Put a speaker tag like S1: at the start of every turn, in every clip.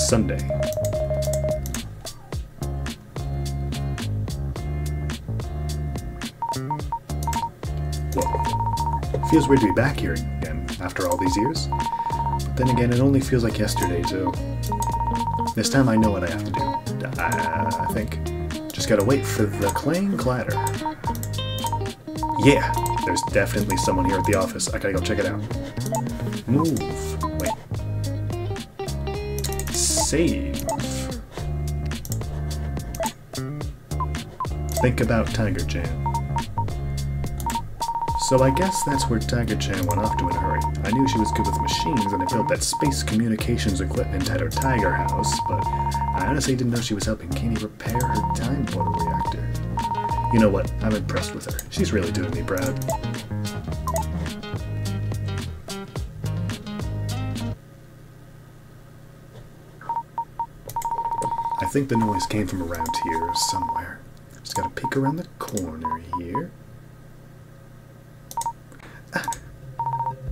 S1: Sunday. Well, feels weird to be back here again after all these years. But then again, it only feels like yesterday, too. This time I know what I have to do. I think. Just gotta wait for the clang clatter. Yeah, there's definitely someone here at the office. I gotta go check it out. Move. Wait. Save. Think about Tiger Chan. So I guess that's where Tiger Chan went off to in a hurry. I knew she was good with machines and I built that space communications equipment at her Tiger house, but I honestly didn't know she was helping Kenny repair her time portal reactor. You know what? I'm impressed with her. She's really doing me proud. I think the noise came from around here somewhere. Just gotta peek around the corner here.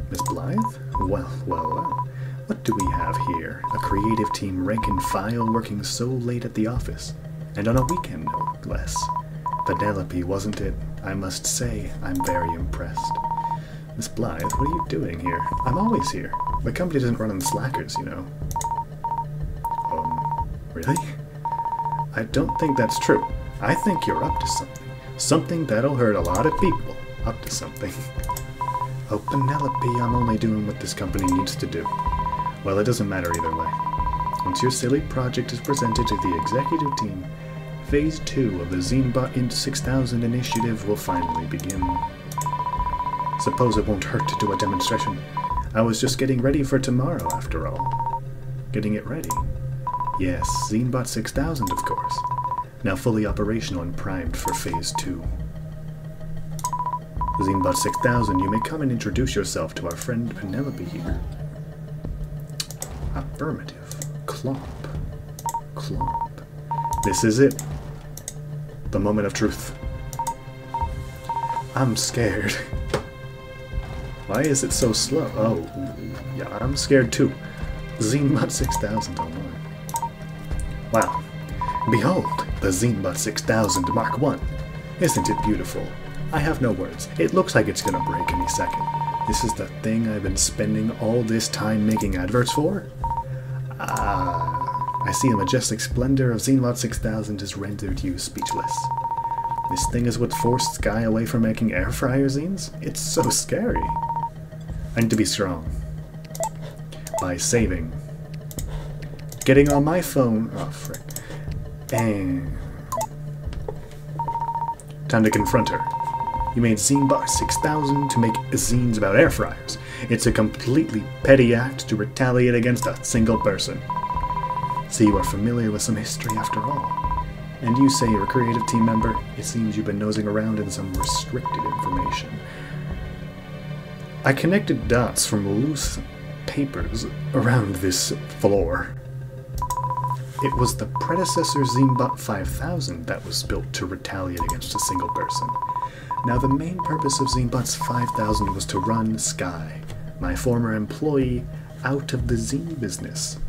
S1: Miss Blythe? Well, well, well. What do we have here? A creative team rank and file working so late at the office. And on a weekend, no less. Penelope, wasn't it? I must say, I'm very impressed. Miss Blythe, what are you doing here? I'm always here. The company doesn't run on slackers, you know. Really? I don't think that's true. I think you're up to something. Something that'll hurt a lot of people. Up to something. Oh, Penelope, I'm only doing what this company needs to do. Well, it doesn't matter either way. Once your silly project is presented to the executive team, Phase 2 of the Zenebot Int 6000 initiative will finally begin. Suppose it won't hurt to do a demonstration. I was just getting ready for tomorrow, after all. Getting it ready? Yes, Zenebot 6000, of course. Now fully operational and primed for Phase 2. Zenebot 6000, you may come and introduce yourself to our friend Penelope here. Affirmative. Clomp. Clomp. This is it. The moment of truth. I'm scared. Why is it so slow? Oh, yeah, I'm scared too. Zenebot 6000 online. Wow. Behold, the Zenebot 6000 Mark 1. Isn't it beautiful? I have no words. It looks like it's gonna break any second. This is the thing I've been spending all this time making adverts for? I see the majestic splendor of Zenebot 6000 has rendered you speechless. This thing is what forced Sky away from making air fryer zines? It's so scary. I need to be strong. By saving. Getting on my phone. Oh, frick. And time to confront her. You made Zenebot 6000 to make zines about air fryers. It's a completely petty act to retaliate against a single person. So you are familiar with some history after all. And you say you're a creative team member. It seems you've been nosing around in some restricted information. I connected dots from loose papers around this floor. It was the predecessor Zenebot 5000 that was built to retaliate against a single person. Now the main purpose of Zenebot's 5000 was to run Sky, my former employee, out of the zine business.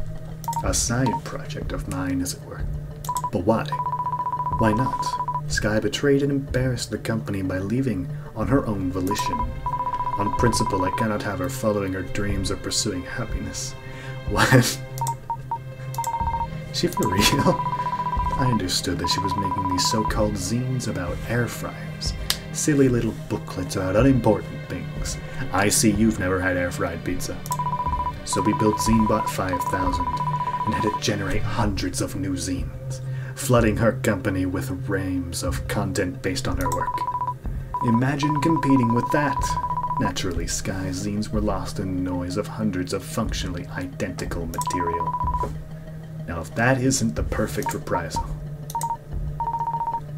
S1: A side project of mine, as it were. But why? Why not? Sky betrayed and embarrassed the company by leaving on her own volition. On principle, I cannot have her following her dreams or pursuing happiness. What? She for real? I understood that she was making these so-called zines about air fryers. Silly little booklets about unimportant things. I see you've never had air-fried pizza. So we built Zenebot 5000 and had it generate hundreds of new zines, flooding her company with reams of content based on her work. Imagine competing with that. Naturally, Sky's zines were lost in the noise of hundreds of functionally identical material. Now, if that isn't the perfect reprisal.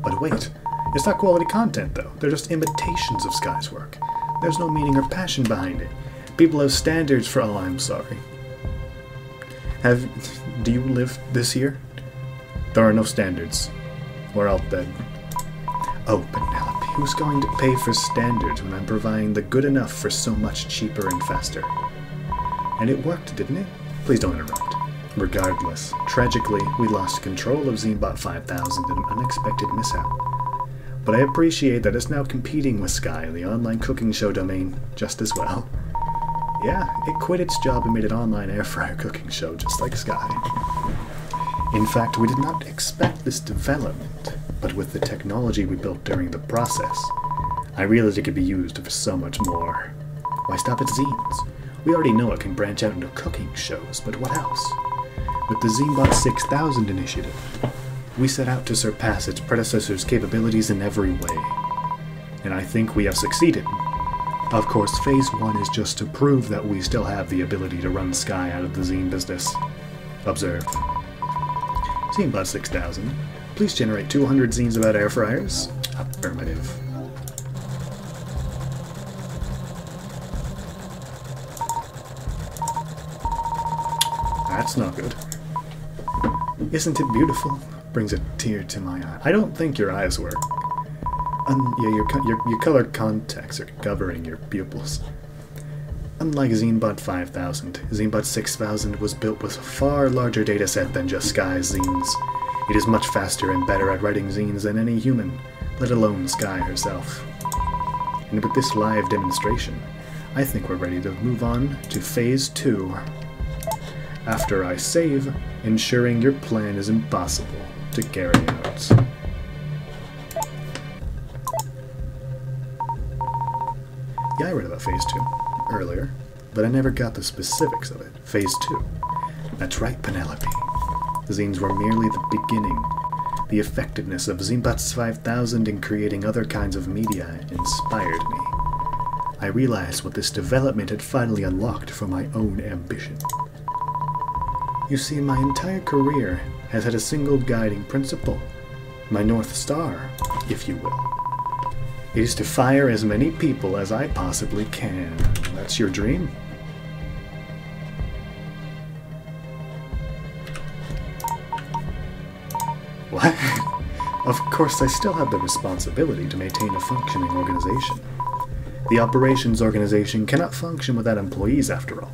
S1: But wait, it's not quality content, though. They're just imitations of Sky's work. There's no meaning or passion behind it. People have standards for all. I'm sorry. Do you live this here? There are no standards. We're all dead. Oh, Penelope, who's going to pay for standards when I'm providing the good enough for so much cheaper and faster? And it worked, didn't it? Please don't interrupt. Regardless, tragically, we lost control of Zenebot 5000 in an unexpected mishap. But I appreciate that it's now competing with Sky in the online cooking show domain just as well. Yeah, it quit its job and made an online air fryer cooking show just like Sky. In fact, we did not expect this development, but with the technology we built during the process, I realized it could be used for so much more. Why stop at zines? We already know it can branch out into cooking shows, but what else? With the Zenebot 6000 initiative, we set out to surpass its predecessor's capabilities in every way. And I think we have succeeded. Of course, Phase 1 is just to prove that we still have the ability to run Sky out of the zine business. Observe. Zenebot 6000, please generate 200 zines about air fryers. Affirmative. That's not good. Isn't it beautiful? Brings a tear to my eye. I don't think your eyes work. Yeah, your colored contacts are covering your pupils. Unlike Zenebot 5000, Zenebot 6000 was built with a far larger dataset than just Sky's zines. It is much faster and better at writing zines than any human, let alone Sky herself. And with this live demonstration, I think we're ready to move on to Phase 2. After I save, ensuring your plan is impossible to carry out. Yeah, I read about Phase 2 earlier, but I never got the specifics of it. Phase 2. That's right, Penelope. The zines were merely the beginning. The effectiveness of Zenebot 5000 in creating other kinds of media inspired me. I realized what this development had finally unlocked for my own ambition. You see, my entire career has had a single guiding principle, my North Star, if you will. It is to fire as many people as I possibly can. That's your dream? What? Of course, I still have the responsibility to maintain a functioning organization. The operations organization cannot function without employees, after all.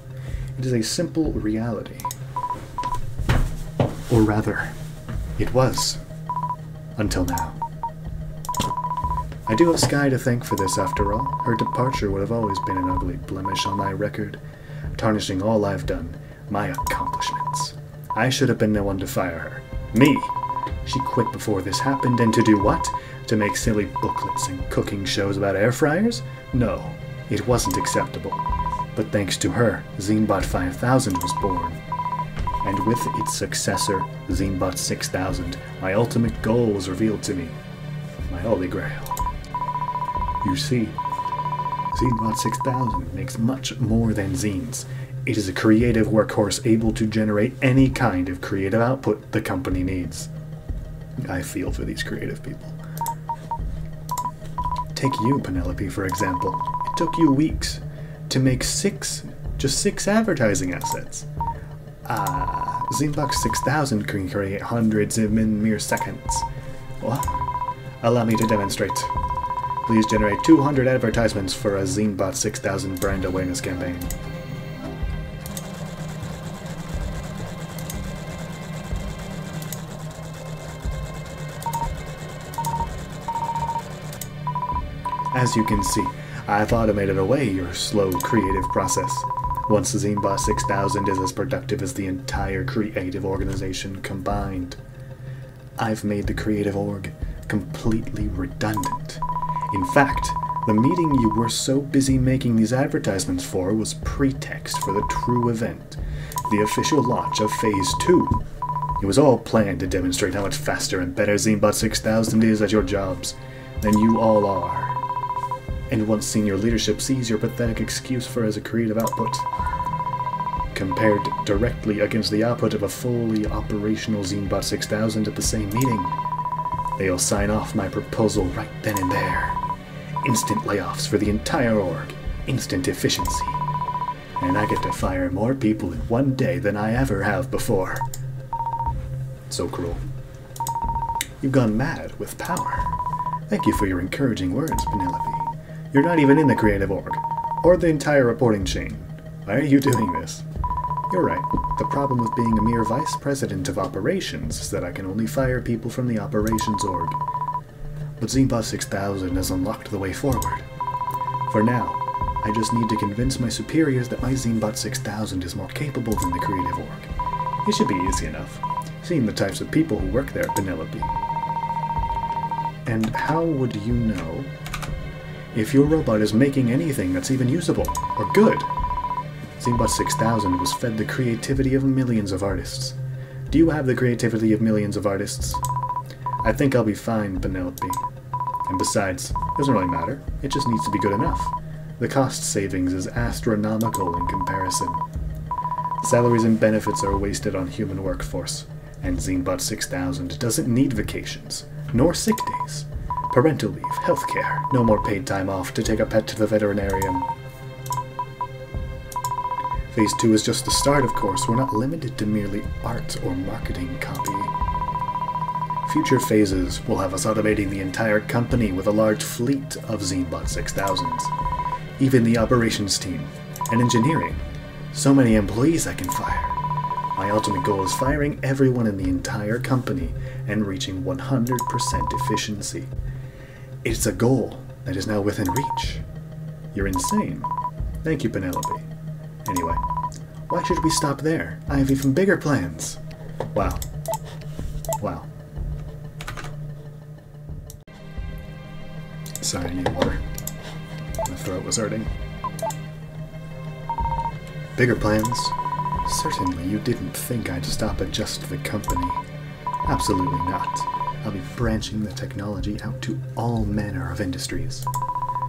S1: It is a simple reality. Or rather, it was. Until now. I do have Sky to thank for this, after all. Her departure would have always been an ugly blemish on my record, tarnishing all I've done, my accomplishments. I should have been the one to fire her. Me! She quit before this happened, and to do what? To make silly booklets and cooking shows about air fryers? No, it wasn't acceptable. But thanks to her, Zenebot 5000 was born. And with its successor, Zenebot 6000, my ultimate goal was revealed to me. My holy grail. You see, Zenebot 6000 makes much more than zines. It is a creative workhorse able to generate any kind of creative output the company needs. I feel for these creative people. Take you, Penelope, for example. It took you weeks to make just six advertising assets. Zenebot 6000 can create hundreds in mere seconds. What? Allow me to demonstrate. Please generate 200 advertisements for a Zenebot 6000 brand awareness campaign. As you can see, I've automated away your slow creative process. Once the Zenebot 6000 is as productive as the entire creative organization combined. I've made the creative org completely redundant. In fact, the meeting you were so busy making these advertisements for was pretext for the true event, the official launch of Phase 2. It was all planned to demonstrate how much faster and better Zenebot 6000 is at your jobs than you all are. And once senior leadership sees your pathetic excuse for as a creative output, compared directly against the output of a fully operational Zenebot 6000 at the same meeting, they'll sign off my proposal right then and there. Instant layoffs for the entire org, instant efficiency. And I get to fire more people in one day than I ever have before. So cruel. You've gone mad with power. Thank you for your encouraging words, Penelope. You're not even in the creative org, or the entire reporting chain. Why are you doing this? You're right. The problem with being a mere vice president of operations is that I can only fire people from the operations org. But Zenebot 6000 has unlocked the way forward. For now, I just need to convince my superiors that my Zenebot 6000 is more capable than the creative org. It should be easy enough, seeing the types of people who work there, Penelope. And how would you know if your robot is making anything that's even usable or good? Zenebot 6000 was fed the creativity of millions of artists. Do you have the creativity of millions of artists? I think I'll be fine, Penelope. And besides, it doesn't really matter. It just needs to be good enough. The cost savings is astronomical in comparison. Salaries and benefits are wasted on human workforce, and Zenebot 6000 doesn't need vacations, nor sick days, parental leave, healthcare, no more paid time off to take a pet to the veterinarian. Phase 2 is just the start, of course. We're not limited to merely art or marketing copy. Future phases will have us automating the entire company with a large fleet of Zenebot 6000s. Even the operations team, and engineering. So many employees I can fire. My ultimate goal is firing everyone in the entire company and reaching 100% efficiency. It's a goal that is now within reach. You're insane. Thank you, Penelope. Anyway, why should we stop there? I have even bigger plans. Wow. Wow. Sorry, I need water. My throat was hurting. Bigger plans? Certainly you didn't think I'd stop at just the company. Absolutely not. I'll be branching the technology out to all manner of industries.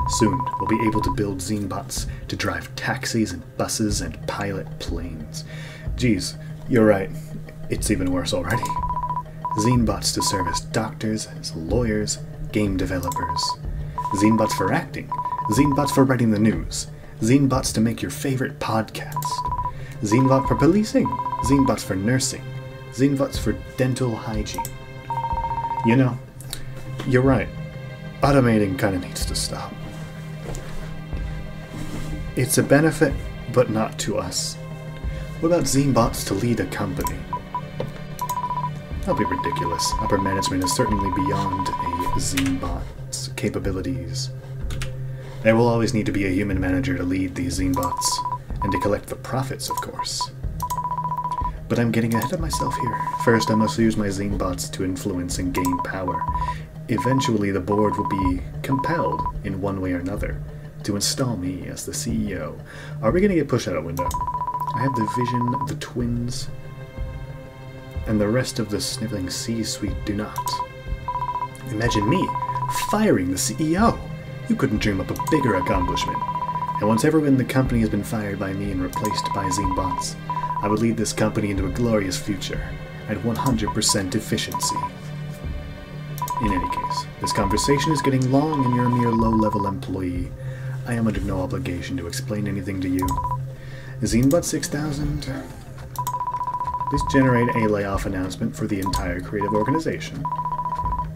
S1: Soon, we'll be able to build Zenebots to drive taxis and buses and pilot planes. Geez, you're right. It's even worse already. Zenebots to serve as doctors, as lawyers, game developers. Zenebots for acting. Zenebots for writing the news. Zenebots to make your favorite podcast. Zenebot for policing. Zenebots for nursing. Zenebots for dental hygiene. You know, you're right. Automating kinda needs to stop. It's a benefit, but not to us. What about Zenebots to lead a company? That'll be ridiculous. Upper management is certainly beyond a Zenebot's capabilities. There will always need to be a human manager to lead these Zenebots, and to collect the profits, of course. But I'm getting ahead of myself here. First, I must use my Zenebots to influence and gain power. Eventually, the board will be compelled, in one way or another, to install me as the CEO. Are we going to get pushed out a window? I have the Vision, the twins, and the rest of the sniveling C-suite do not. Imagine me firing the CEO! You couldn't dream up a bigger accomplishment. And once everyone in the company has been fired by me and replaced by Zenebots, I would lead this company into a glorious future at 100% efficiency. In any case, this conversation is getting long and you're a mere low-level employee. I am under no obligation to explain anything to you. Zenebot 6000, please generate a layoff announcement for the entire creative organization.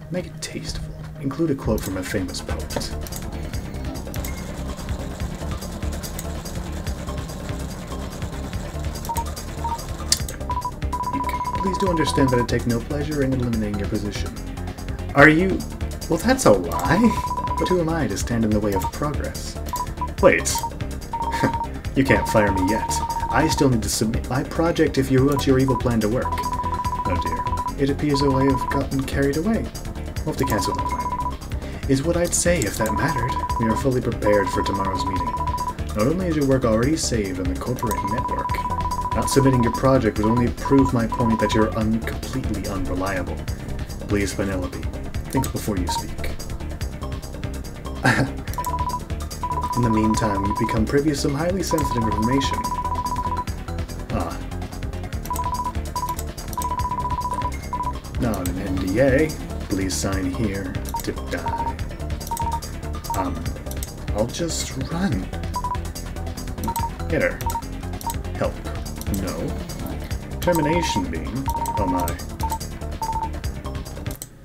S1: Make it tasteful. Include a quote from a famous poet. Please do understand that I take no pleasure in eliminating your position. Are you... Well, that's a lie. But who am I to stand in the way of progress? Wait. You can't fire me yet. I still need to submit my project if you want your evil plan to work. Oh dear. It appears though I have gotten carried away. We'll have to cancel the plan. Is what I'd say if that mattered. We are fully prepared for tomorrow's meeting. Not only is your work already saved on the corporate network, not submitting your project would only prove my point that you're completely unreliable. Please, Penelope, think before you speak. In the meantime, you've become privy to some highly sensitive information. Not an NDA. Please sign here to die. I'll just run. Get her. Help. No. Termination beam. Oh my.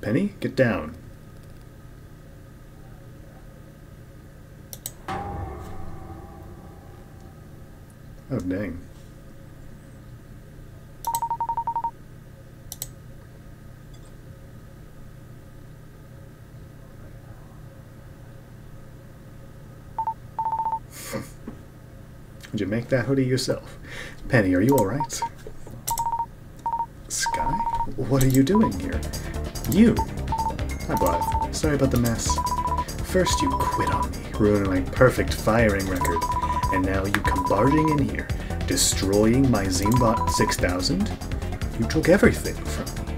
S1: Penny, get down. Oh dang. Did you make that hoodie yourself? Penny, are you alright? Sky? What are you doing here? You! Hi, Blythe. Sorry about the mess. First you quit on me, ruining my perfect firing record, and now you come barging in here, destroying my ZineBot 6000? You took everything from me.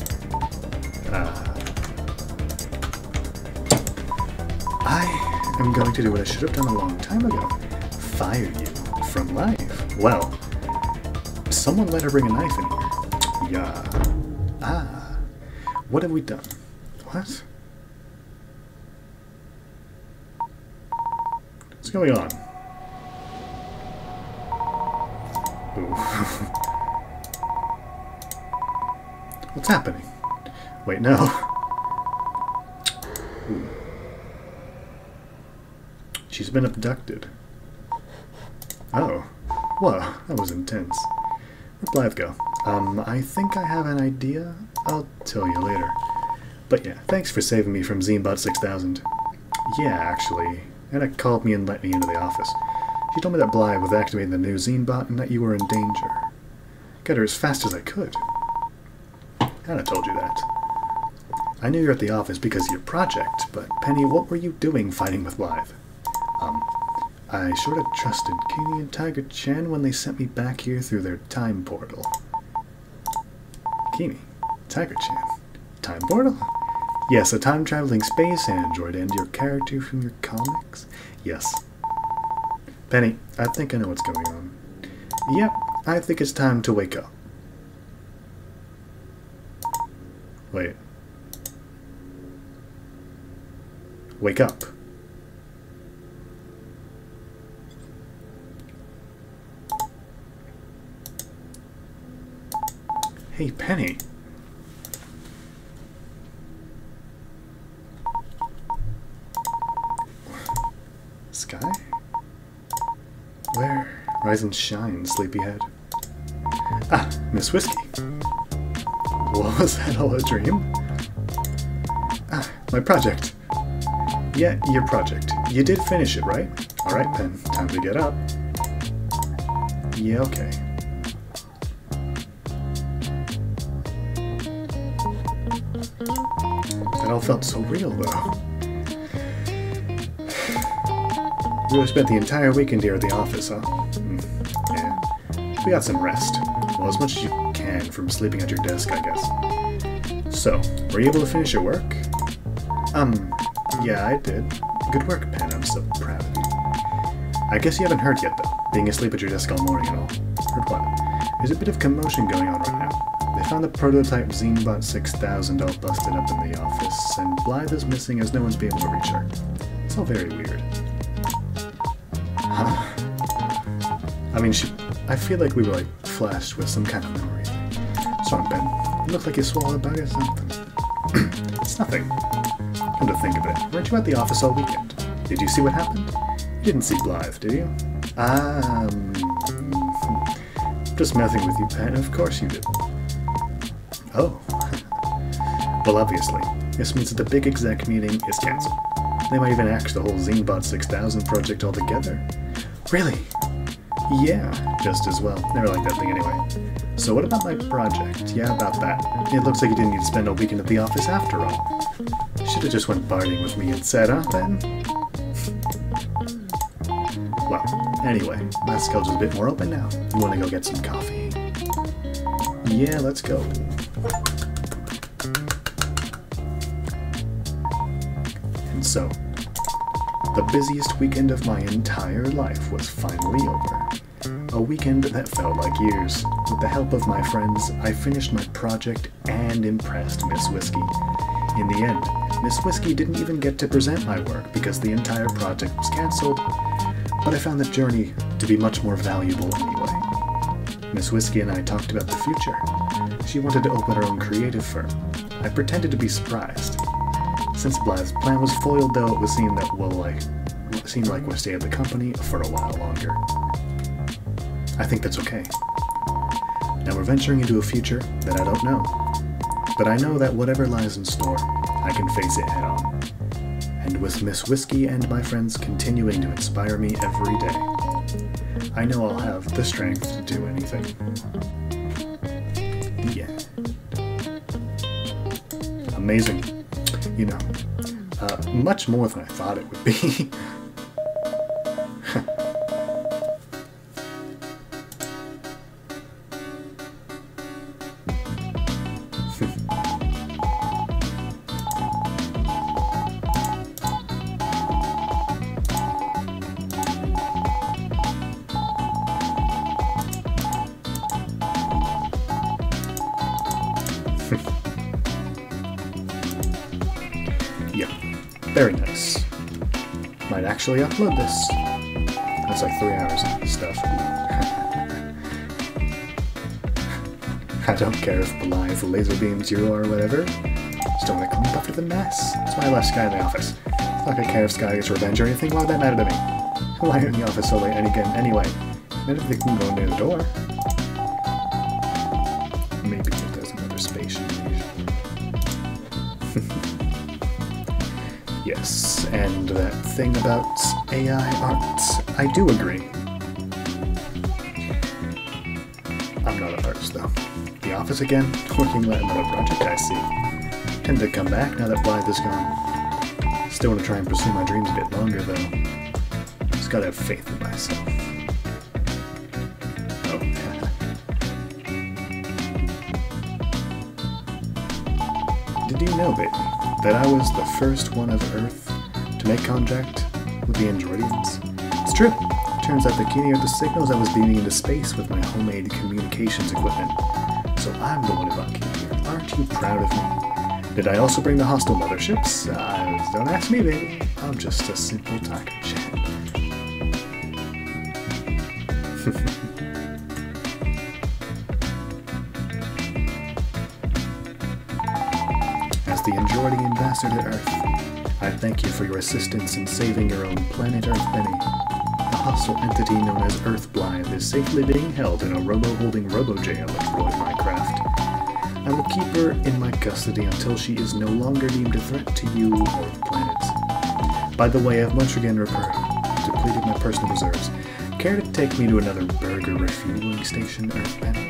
S1: I am going to do what I should have done a long time ago. Fire you from life. Well, someone let her bring a knife in here. Yeah. Ah. What have we done? What? What's going on? Ooh. What's happening? Wait, no. Ooh. She's been abducted. Oh. Whoa, that was intense. Where'd Blythe go? I think I have an idea. I'll tell you later. But yeah, thanks for saving me from ZineBot 6000. Yeah, actually. Anna called me and let me into the office. She told me that Blythe was activating the new ZineBot and that you were in danger. Got her as fast as I could. Anna told you that. I knew you were at the office because of your project, but Penny, what were you doing fighting with Blythe? I sort of trusted Katie and Tiger Chan when they sent me back here through their time portal. Kini, Tiger Chan, time portal? Yes, a time-traveling space android and your character from your comics? Yes. Penny, I think I know what's going on. Yep, I think it's time to wake up. Wait. Wake up. Hey, Penny. Sky? Where? Rise and shine, sleepyhead. Ah, Miss Whiskey. What was that all a dream? Ah, my project. Yeah, your project. You did finish it, right? Alright, Pen. Time to get up. Yeah, okay. That all felt so real, though. You really spent the entire weekend here at the office, huh? Yeah. We got some rest. Well, as much as you can from sleeping at your desk, I guess. So, were you able to finish your work? Yeah, I did. Good work, Pen. I'm so proud of you. I guess you haven't heard yet, though, being asleep at your desk all morning and all. Heard what? There's a bit of commotion going on right now. They found the prototype ZineBot 6000 all busted up in the office, and Blythe is missing as no one's been able to reach her. It's all very weird. Huh? I mean, I feel like we were, like, flashed with some kind of memory. What's wrong, Ben? You look like you swallowed a bug or something. It's nothing. Come to think of it, weren't you at the office all weekend? Did you see what happened? You didn't see Blythe, did you? Just messing with you, Pen. Of course you did. Oh. Well, obviously, this means that the big exec meeting is cancelled. They might even axe the whole ZineBot 6000 project altogether. Really? Yeah, just as well. Never liked that thing anyway. So what about my project? Yeah, about that. It looks like you didn't need to spend a weekend at the office after all. Should've just went partying with me instead, huh, Ben? Well, anyway, my schedule's a bit more open now. You wanna go get some coffee? Yeah, let's go. And so, the busiest weekend of my entire life was finally over. A weekend that felt like years. With the help of my friends, I finished my project and impressed Miss Whiskey. In the end, Miss Whiskey didn't even get to present my work because the entire project was cancelled, but I found the journey to be much more valuable anyway. Miss Whiskey and I talked about the future. She wanted to open her own creative firm. I pretended to be surprised. Since Blythe's plan was foiled, though, it would seem that seemed like we'll stay at the company for a while longer. I think that's okay. Now we're venturing into a future that I don't know. But I know that whatever lies in store, I can face it head on. And with Miss Whiskey and my friends continuing to inspire me every day, I know I'll have the strength to do anything. Yeah. Amazing. You know, much more than I thought it would be. Yeah, very nice. Might actually upload this. That's like 3 hours of stuff. I don't care if Belize laser beams you or whatever. Just don't want to clean up after the mess. That's why I left Sky in the office. It's not gonna care if Sky gets revenge or anything. Why would that matter to me? Why are you in the office so late and again anyway? Maybe they can go near the door. Maybe there's another space invasion. Yes, and that thing about AI art, I do agree. I'm not an artist though. The office again, working on another project I see. Tend to come back now that Blythe is gone. Still want to try and pursue my dreams a bit longer though. Just gotta have faith in myself. Oh. Did you know, baby, that I was the first one of Earth to make contact with the Androidians? It's true. Turns out the keener the signals I was beaming into space with my homemade communications equipment. So I'm the one about here. Aren't you proud of me? Did I also bring the hostile motherships? Don't ask me, baby. I'm just a simple taco chat. As the Androidian ambassador to Earth, I thank you for your assistance in saving your own planet Earth, Benny. A hostile entity known as Earth Blythe is safely being held in a robo-holding robo-jail at Roy Minecraft. I will keep her in my custody until she is no longer deemed a threat to you or the planet. By the way, I've once again depleted my personal reserves. Care to take me to another burger refueling station, Earth Benny?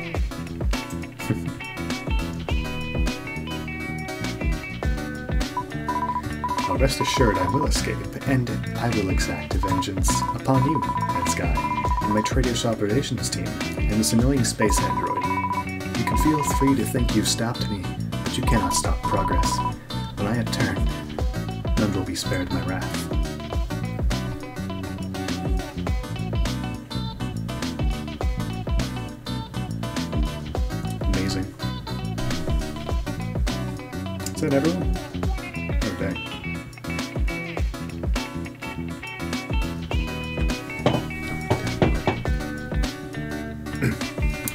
S1: Rest assured I will escape, and I will exact vengeance upon you, Red Sky, and my traitorous operations team, and this annoying space android. You can feel free to think you've stopped me, but you cannot stop progress. When I return, none will be spared my wrath. Amazing. Is that everyone? Oh dang.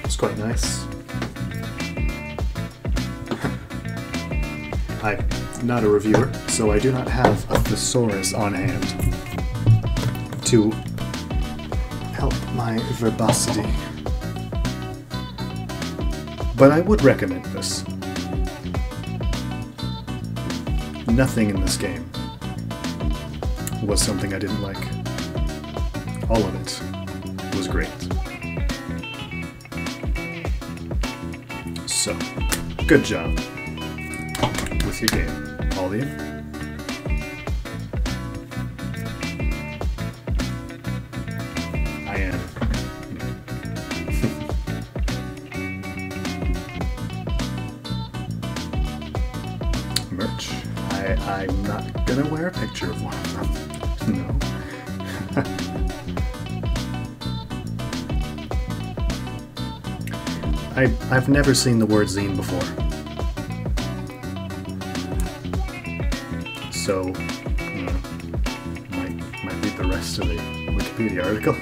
S1: It's quite nice. I'm not a reviewer, so I do not have a thesaurus on hand to help my verbosity. But I would recommend this. Nothing in this game was something I didn't like. All of it was great. So, good job with your game, all of you. I am. Merch. I'm not gonna wear a picture of one of them. No. I've never seen the word zine before. So, might read the rest of the Wikipedia article.